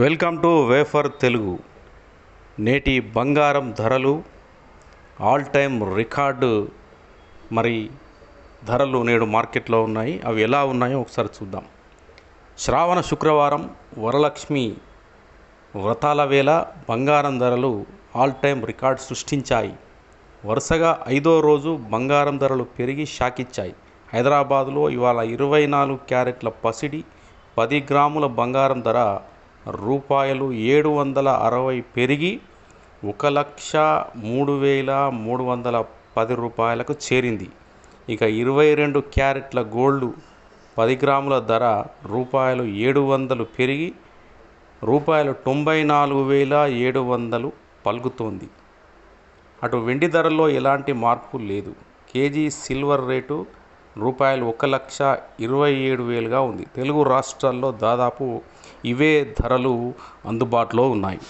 Welcome to wafer Telugu. నేటి బంగారం ధరలు ఆల్ టైమ్ రికార్డు ధరలు నేడు మార్కెట్లో ఉన్నాయి. అవి ఎలా ఉన్నాయో ఒకసారి చూద్దాం. శ్రావణ శుక్రవారం వరలక్ష్మి వ్రతాల వేళ బంగారం ధరలు ఆల్ టైమ్ రికార్డు సృష్టించాయి. వరుసగా 5వ రోజు బంగారం ధరలు పెరిగి షాకిచ్చాయి. హైదరాబాదులో ఇవాళ 24 క్యారెట్ల పసిడి 10 గ్రాముల బంగారం ధర రూ. 760 పెరిగి 1,03,310 రూపాయలకు చేరింది. ఇక 22 క్యారెట్ల గోల్డ్ 10 గ్రాముల ధర రూ. 700 పెరిగి రూ. 94,700 పలుకుతోంది. అటు వెండి ధరల్లో ఎలాంటి మార్పు లేదు. కేజీ సిల్వర్ రేటు రూ. 1,27,000గా ఉంది. తెలుగు రాష్ట్రాల్లో దాదాపు ఇవే ధరలు అందుబాటులో ఉన్నాయి.